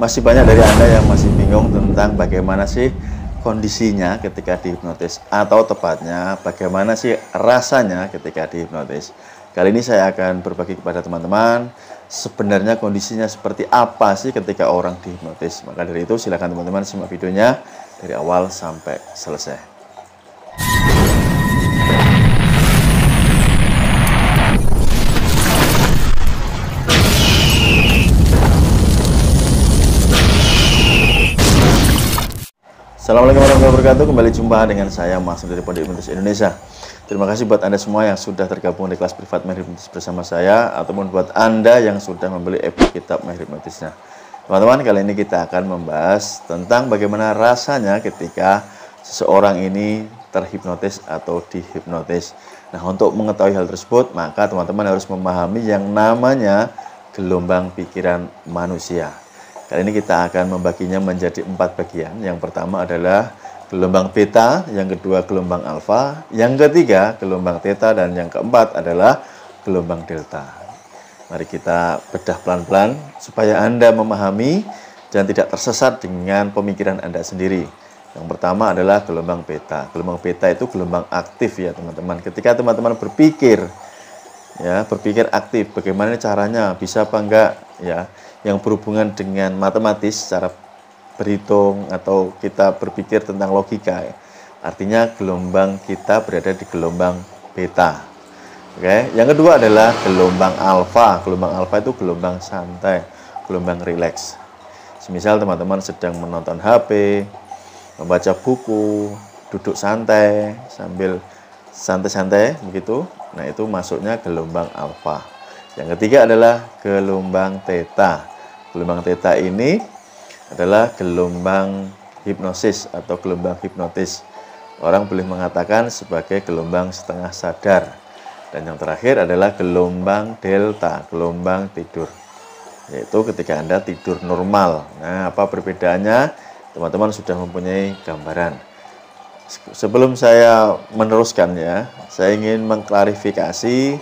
Masih banyak dari Anda yang masih bingung tentang bagaimana sih kondisinya ketika dihipnotis, atau tepatnya bagaimana sih rasanya ketika dihipnotis. Kali ini saya akan berbagi kepada teman-teman sebenarnya kondisinya seperti apa sih ketika orang dihipnotis. Maka dari itu silakan teman-teman simak videonya dari awal sampai selesai. Assalamualaikum warahmatullahi wabarakatuh. Kembali jumpa dengan saya Mas dari Pondok Hipnotis Indonesia. Terima kasih buat Anda semua yang sudah tergabung di kelas privat Mahir Hipnotis bersama saya, ataupun buat Anda yang sudah membeli e-book kitab Mahir Hipnotisnya. Teman-teman, kali ini kita akan membahas tentang bagaimana rasanya ketika seseorang ini terhipnotis atau dihipnotis. Nah, untuk mengetahui hal tersebut, maka teman-teman harus memahami yang namanya gelombang pikiran manusia. Kali ini kita akan membaginya menjadi 4 bagian. Yang pertama adalah gelombang beta, yang kedua gelombang alfa, yang ketiga gelombang theta, dan yang keempat adalah gelombang delta. Mari kita bedah pelan-pelan supaya Anda memahami dan tidak tersesat dengan pemikiran Anda sendiri. Yang pertama adalah gelombang beta. Gelombang beta itu gelombang aktif ya teman-teman. Ketika teman-teman berpikir aktif, bagaimana caranya, bisa apa enggak ya, yang berhubungan dengan matematis, cara berhitung atau kita berpikir tentang logika ya. Artinya gelombang kita berada di gelombang beta. Oke, yang kedua adalah gelombang alfa. Gelombang alfa itu gelombang santai, gelombang rileks. Semisal teman-teman sedang menonton HP, membaca buku, duduk santai sambil santai-santai begitu. Nah, itu masuknya gelombang alfa. Yang ketiga adalah gelombang theta. Gelombang theta ini adalah gelombang hipnosis atau gelombang hipnotis. Orang boleh mengatakan sebagai gelombang setengah sadar. Dan yang terakhir adalah gelombang delta, gelombang tidur. Yaitu ketika Anda tidur normal. Nah, apa perbedaannya? Teman-teman sudah mempunyai gambaran. Sebelum saya meneruskan ya, saya ingin mengklarifikasi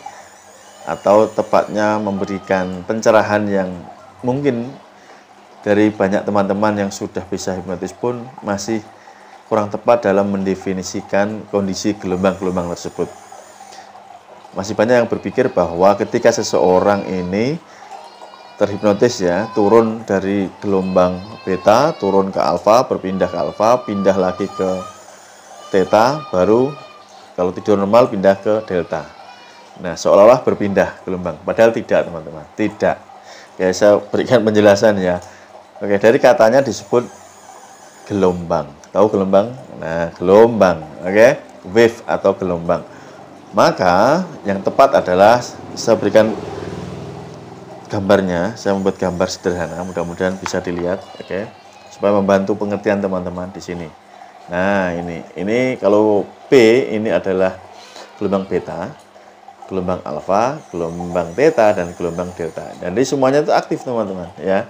atau tepatnya memberikan pencerahan yang mungkin dari banyak teman-teman yang sudah bisa hipnotis pun masih kurang tepat dalam mendefinisikan kondisi gelombang-gelombang tersebut. Masih banyak yang berpikir bahwa ketika seseorang ini terhipnotis ya, turun dari gelombang beta, turun ke alfa, berpindah ke alfa, pindah lagi ke theta, baru kalau tidur normal pindah ke delta. Nah, seolah-olah berpindah gelombang, padahal tidak teman-teman, tidak. Oke, saya berikan penjelasan ya. Oke, dari katanya disebut gelombang. Tahu gelombang? Nah, gelombang. Oke, wave atau gelombang. Maka yang tepat adalah saya berikan gambarnya. Saya membuat gambar sederhana, mudah-mudahan bisa dilihat. Oke, supaya membantu pengertian teman-teman di sini. Nah, ini kalau P ini adalah gelombang beta, gelombang alfa, gelombang theta, dan gelombang delta. Dan ini semuanya itu aktif teman-teman ya.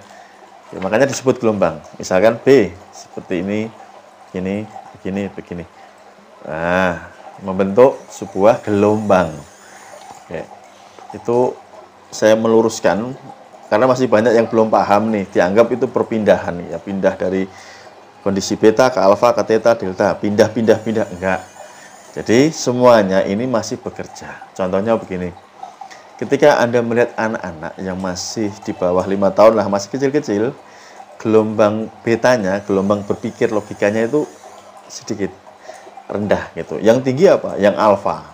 Ya, makanya disebut gelombang. Misalkan B seperti ini, begini. Nah, membentuk sebuah gelombang. Oke. Itu saya meluruskan karena masih banyak yang belum paham nih. Dianggap itu perpindahan ya, pindah dari kondisi beta ke alfa, ke theta, delta, pindah enggak. Jadi semuanya ini masih bekerja. Contohnya begini, ketika Anda melihat anak-anak yang masih di bawah 5 tahun lah, masih kecil-kecil, gelombang betanya, gelombang berpikir logikanya itu sedikit rendah gitu. Yang tinggi apa? Yang alfa.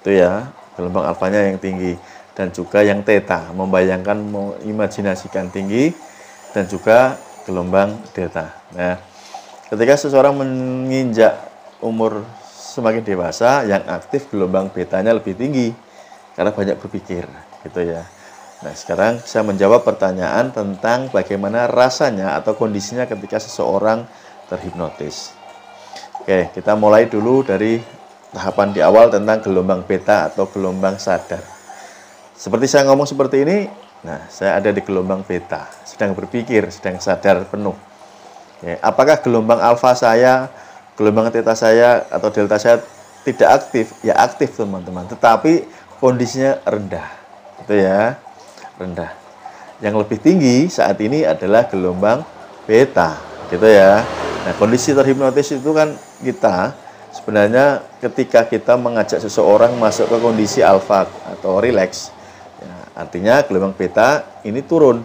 Itu ya, gelombang alfanya yang tinggi. Dan juga yang theta, membayangkan, mengimajinasikan tinggi. Dan juga gelombang delta. Nah, ketika seseorang menginjak umur semakin dewasa, yang aktif gelombang betanya lebih tinggi karena banyak berpikir gitu ya. Nah, sekarang saya menjawab pertanyaan tentang bagaimana rasanya atau kondisinya ketika seseorang terhipnotis. Oke, kita mulai dulu dari tahapan di awal tentang gelombang beta atau gelombang sadar. Seperti saya ngomong seperti ini, nah saya ada di gelombang beta, sedang berpikir, sedang sadar penuh. Oke, apakah gelombang alfa saya, gelombang theta saya atau delta saya tidak aktif? Ya aktif teman-teman, tetapi kondisinya rendah, itu ya, rendah. Yang lebih tinggi saat ini adalah gelombang beta, gitu ya. Nah, kondisi terhipnotis itu kan kita sebenarnya ketika kita mengajak seseorang masuk ke kondisi alfa atau rileks, ya, artinya gelombang beta ini turun.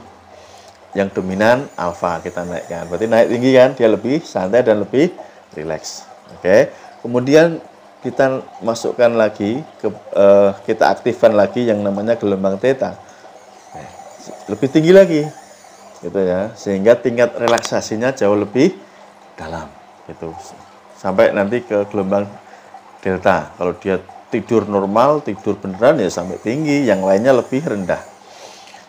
Yang dominan alfa kita naikkan. Berarti naik tinggi kan, dia lebih santai dan lebih rileks. Oke. Kemudian kita masukkan lagi kita aktifkan lagi yang namanya gelombang theta. Lebih tinggi lagi. Gitu ya. Sehingga tingkat relaksasinya jauh lebih dalam gitu. Sampai nanti ke gelombang delta. Kalau dia tidur normal, tidur beneran ya sampai tinggi, yang lainnya lebih rendah.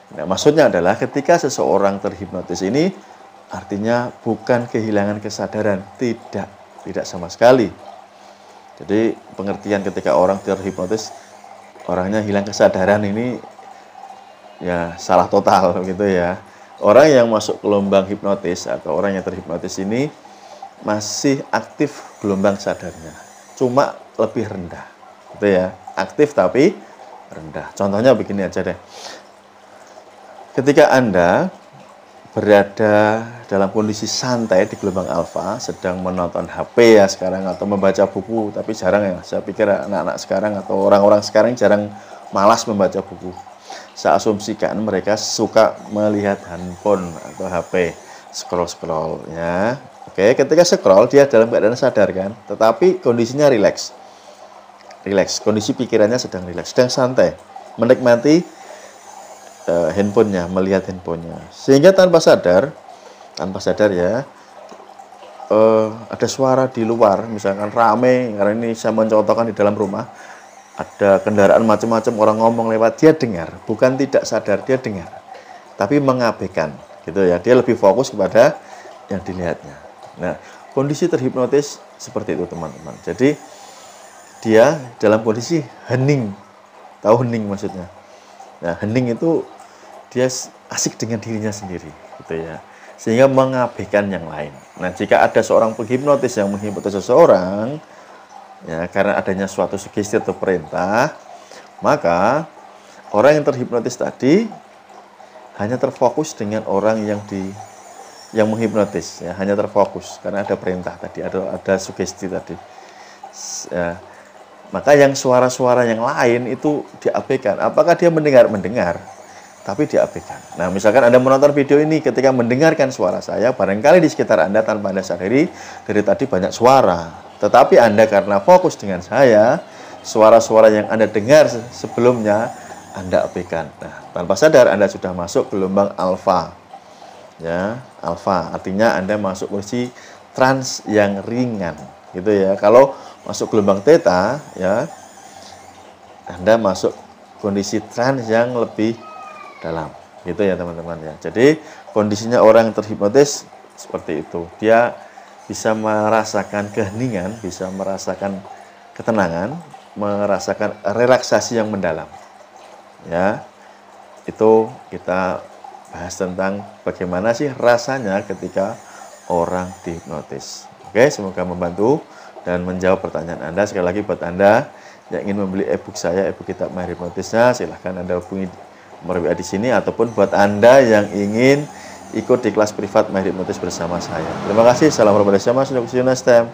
Nah, maksudnya adalah ketika seseorang terhipnotis ini artinya bukan kehilangan kesadaran, tidak sama sekali. Jadi pengertian ketika orang terhipnotis orangnya hilang kesadaran ini ya salah total gitu ya. Orang yang masuk gelombang hipnotis atau orang yang terhipnotis ini masih aktif gelombang sadarnya, cuma lebih rendah, gitu ya. Aktif tapi rendah. Contohnya begini aja deh. Ketika Anda berada dalam kondisi santai di gelombang alfa, sedang menonton HP ya sekarang atau membaca buku, tapi jarang ya. Saya pikir anak-anak sekarang atau orang-orang sekarang jarang, malas membaca buku. Saya asumsikan mereka suka melihat handphone atau HP, scroll ya. Oke, ketika scroll dia dalam keadaan sadar kan, tetapi kondisinya rileks. Kondisi pikirannya sedang rileks, sedang santai, menikmati handphonenya, melihat handphonenya, sehingga tanpa sadar ya, ada suara di luar, misalkan rame, karena ini saya mencontohkan di dalam rumah, ada kendaraan macam-macam, orang ngomong lewat, dia dengar, bukan tidak sadar, dia dengar, tapi mengabaikan, gitu ya, dia lebih fokus kepada yang dilihatnya. Nah, kondisi terhipnotis seperti itu teman-teman. Jadi dia dalam kondisi hening, tahu hening maksudnya. Nah, hening itu dia asik dengan dirinya sendiri, gitu ya, sehingga mengabaikan yang lain. Nah, jika ada seorang penghipnotis yang menghipnotis seseorang, ya, karena adanya suatu sugesti atau perintah, maka orang yang terhipnotis tadi hanya terfokus dengan orang yang menghipnotis, ya, hanya terfokus karena ada perintah tadi, ada sugesti tadi. Ya, maka yang suara-suara yang lain itu diabaikan. Apakah dia mendengar? Tapi diabaikan. Nah, misalkan Anda menonton video ini, ketika mendengarkan suara saya, barangkali di sekitar Anda tanpa Anda sadari, dari tadi banyak suara. Tetapi Anda karena fokus dengan saya, suara-suara yang Anda dengar sebelumnya, Anda abaikan. Nah, tanpa sadar Anda sudah masuk gelombang alfa. Ya, alfa artinya Anda masuk kondisi trans yang ringan, gitu ya. Kalau masuk gelombang theta, ya, Anda masuk kondisi trans yang lebih dalam, gitu ya teman-teman ya. Jadi kondisinya orang terhipnotis seperti itu, dia bisa merasakan keheningan, bisa merasakan ketenangan, merasakan relaksasi yang mendalam ya. Itu kita bahas tentang bagaimana sih rasanya ketika orang dihipnotis. Oke, semoga membantu dan menjawab pertanyaan Anda. Sekali lagi buat Anda yang ingin membeli e-book saya, e-book kitab Mahir Hipnotisnya, silahkan Anda hubungi nomor WA di sini, ataupun buat Anda yang ingin ikut di kelas privat Mahir Hipnotis bersama saya. Terima kasih. Salam warahmatullahi wabarakatuh. See you next time.